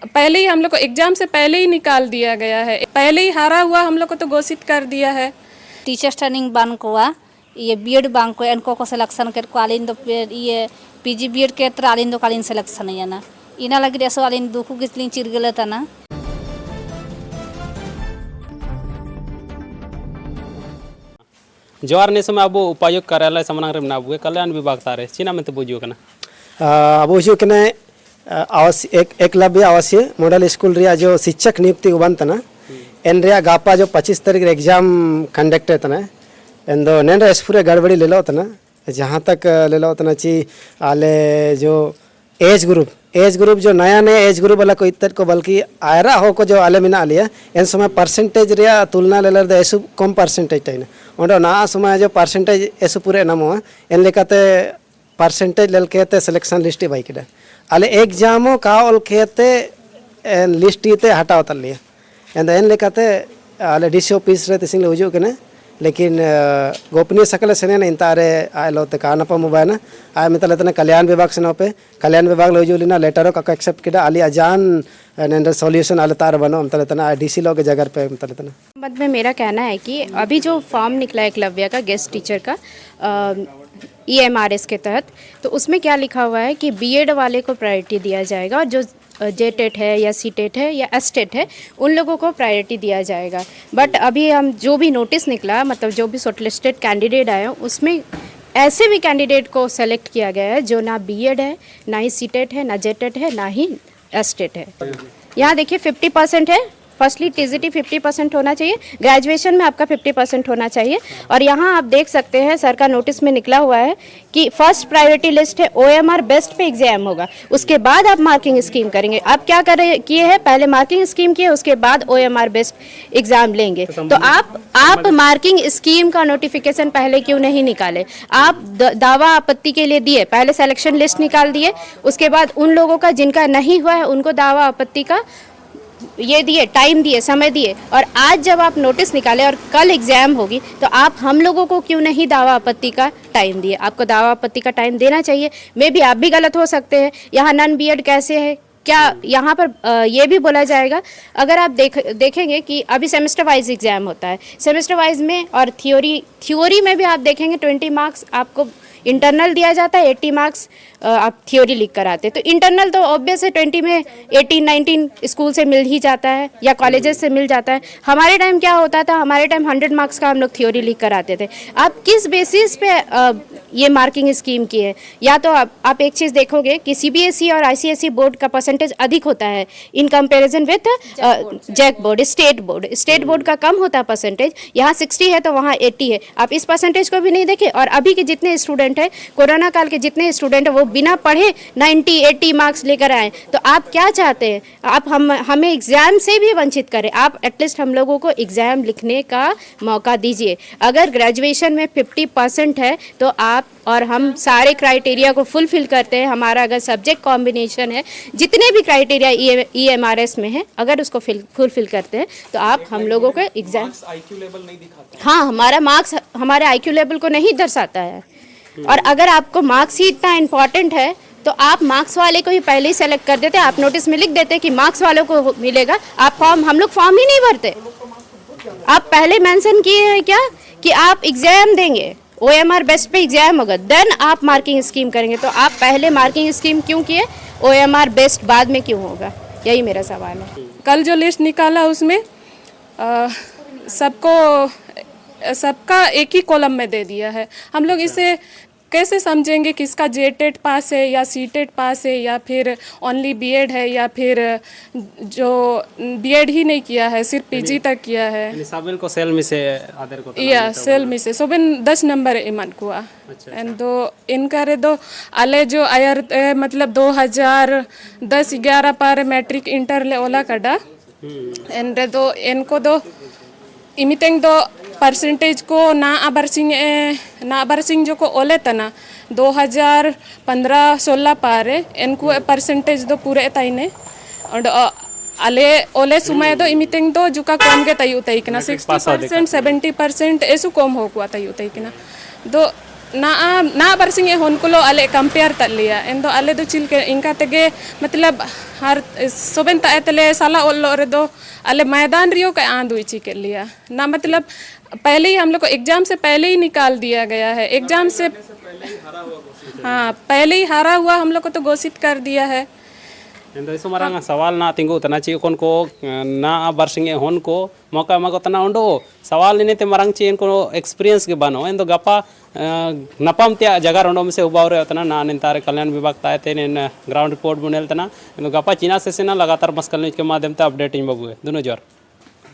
पहले ही हम लोग को एग्जाम से पहले ही निकाल दिया गया है, पहले ही हारा हुआ हम लोग को तो घोषित कर दिया है। टीचर्स ट्रेनिंग बान को ये बीएड बांग को इनको को सिलेक्शन कर को आलिन दो ये पीजी बीएड के तर आलिन दो कालिन सिलेक्शन है ना इना लगी ऐसा आलिन दुखु किसलिन चिरगले तना जोहार ने समय अब उपायुक्त कार्यालय समनांग रे मना बुए कल्याण विभाग तारे चीना में तो बुझियो कना अब हुजू कने एकलव्य आवासीय मॉडल स्कूल रिया जो शिक्षक नियुक्ति को बनतना एन रिया गापा जो 25 तारीख एग्जाम कंडक्ट तना एन दो नेन रेस पूरे गड़बड़ी ले लो तना जहाँ तक ले लो तना ची आले जो एज ग्रुप जो नया एज ग्रुप वाला को इतर को बल्कि आयरा हो को जो आले मिना लिया एन समय परसेंटेज रिया तुलना ले लर ऐसु कम परसेंटेज टाइना ओंडो ना समय जो परसेंटेज ऐसु पूरे नमो एन लेकाते परसेंटेज लेल केते सिलेक्शन लिस्ट बाई किदा आले एग्जामो का ओल केते लिस्ट इते हटाव तलिया एन लेकाते आले डीसी ऑफिस रे तिसिंग ले हुजू कने लेकिन गोपनीय सकल सेने ने इंतारे आलो ते कानप मोबाइल आय मितले तने कल्याण विभाग से पे कल्याण विभाग ले हुजू लिना लेटरो का एक्सेप्ट किदा आली अजान नेंडर सॉल्यूशन आले तार बनो मितले तने डीसी लोग जगह पे मितले तने मत में मेरा कहना है कि अभी जो फॉर्म निकला है एकलव्य का गेस्ट टीचर का EMRS के तहत, तो उसमें क्या लिखा हुआ है कि बीएड वाले को प्रायोरिटी दिया जाएगा और जो JTET है या CTET है या STET है उन लोगों को प्रायोरिटी दिया जाएगा। बट अभी हम जो भी नोटिस निकला मतलब जो भी शॉर्टलिस्टेड कैंडिडेट आए उसमें ऐसे भी कैंडिडेट को सेलेक्ट किया गया है जो ना बीएड है, ना ही CTET है, ना JTET है, ना ही STET है। यहाँ देखिए 50% है। फर्स्टली TGT 50% होना चाहिए, ग्रेजुएशन में आपका 50% होना चाहिए। और यहाँ आप देख सकते हैं सर का नोटिस में निकला हुआ है कि फर्स्ट प्रायोरिटी लिस्ट है OMR बेस्ट पे एग्जाम होगा, उसके बाद आप मार्किंग स्कीम करेंगे। आप क्या किए हैं, पहले मार्किंग स्कीम किए उसके बाद OMR बेस्ट एग्जाम लेंगे। तो आप मार्किंग स्कीम का नोटिफिकेशन पहले क्यों नहीं निकाले? आप दावा आपत्ति के लिए दिए, पहले सिलेक्शन लिस्ट निकाल दिए, उसके बाद उन लोगों का जिनका नहीं हुआ है उनको दावा आपत्ति का ये दिए, टाइम दिए, समय दिए। और आज जब आप नोटिस निकाले और कल एग्जाम होगी तो आप हम लोगों को क्यों नहीं दावा आपत्ति का टाइम दिए? आपको दावा आपत्ति का टाइम देना चाहिए। मे भी आप भी गलत हो सकते हैं। यहाँ नॉन बीएड कैसे है, क्या यहाँ पर ये भी बोला जाएगा? अगर आप देखेंगे कि अभी सेमेस्टर वाइज एग्जाम होता है, सेमेस्टर वाइज में और थ्योरी में भी आप देखेंगे 20 मार्क्स आपको इंटरनल दिया जाता है, 80 मार्क्स आप थ्योरी लिख कर आते हैं। तो इंटरनल तो ऑब्वियस है 20 में 18-19 स्कूल से मिल ही जाता है या कॉलेजेस से मिल जाता है। हमारे टाइम क्या होता था, हमारे टाइम 100 मार्क्स का हम लोग थ्योरी लिख कर आते थे। आप किस बेसिस पे ये मार्किंग स्कीम की है? या तो आप एक चीज़ देखोगे कि CBSE और ICSE बोर्ड का परसेंटेज अधिक होता है in comparison with JAC board, state board का कम होता है परसेंटेज। यहाँ 60 है तो वहाँ 80 है। आप इस परसेंटेज को भी नहीं देखे। और अभी के जितने स्टूडेंट हैं, कोरोना काल के जितने स्टूडेंट हैं, वो बिना पढ़े 90-80 मार्क्स लेकर आए। तो आप क्या चाहते हैं? आप हमें एग्जाम से भी वंचित करें। आप एटलीस्ट हम लोगों को एग्जाम लिखने का मौका दीजिए। अगर ग्रेजुएशन में 50% है तो आप और हम सारे क्राइटेरिया को फुलफिल करते हैं, हमारा अगर सब्जेक्ट कॉम्बिनेशन है, जितने भी क्राइटेरिया EMRS में है, अगर उसको फुलफिल करते हैं तो आप हम लोगों को एग्जाम IQ लेवल नहीं दिखाते। हाँ, हमारा मार्क्स हमारे IQ लेवल को नहीं दर्शाता है। और अगर आपको मार्क्स ही इतना इम्पॉर्टेंट है तो आप मार्क्स वाले को ही पहले ही सेलेक्ट कर देते। आप नोटिस में लिख देते कि मार्क्स वालों को मिलेगा। आप हम लोग फॉर्म ही नहीं भरते। आप पहले मेंशन किए हैं क्या कि आप एग्जाम देंगे, OMR बेस्ट पे एग्जाम होगा, देन आप मार्किंग स्कीम करेंगे। तो आप पहले मार्किंग स्कीम क्यों किए, OMR बेस्ट बाद में क्यों होगा? यही मेरा सवाल है। कल जो लिस्ट निकाला उसमें सबका एक ही कॉलम में दे दिया है। हम लोग इसे कैसे समझेंगे किसका JTET पास है या CTET पास है या फिर ओनली बीएड है या फिर जो बीएड ही नहीं किया है, सिर्फ PG तक किया है। साबिन को सेल में से आदर को या सेल में से सोबिन 10 नंबर इमान कुआ एंड दो इनका दो आले जो आयर मतलब 2010-11 पर मैट्रिक इंटर ले ओला कड़ा एंड दो इनको दो इमितेंग दो परसेंटेज को ना अबरसिंग जो को ओले तना 2015-16 पारे इनको परसेंटेज दो पूरे ताइने और आले ओले सुमाय दो इमितेंग दो जुका कम के तयु तई किना 60% 70% ऐसु कम हो कुआ तयु तई किना दो ना बरसिंग होनकुलो अले कंपेयर तलिया इन दो अले दो चिल के इनका तेगे मतलब हर सोबेन ताए तले साला ओल्लो रे दो अले मैदान रियो का आंदू इची के लिया ना मतलब पहले ही हम लोग को एग्जाम से पहले ही निकाल दिया गया है एग्जाम से हाँ पहले ही हारा हुआ हम लोग को तो घोषित कर दिया है endo isu marang sawal na tinggu tana chi kon ko na barsing hon ko moka ma ko tana ondo sawal ini te marang chi ko experience ke bano endo gapa napam tia jagar ondo se ubaure tana na nintare kalyan vibhag tae te nen ground report bunel tana endo gapa china session na लगातार muscle news के माध्यम से updating बाबू है दोनों जोर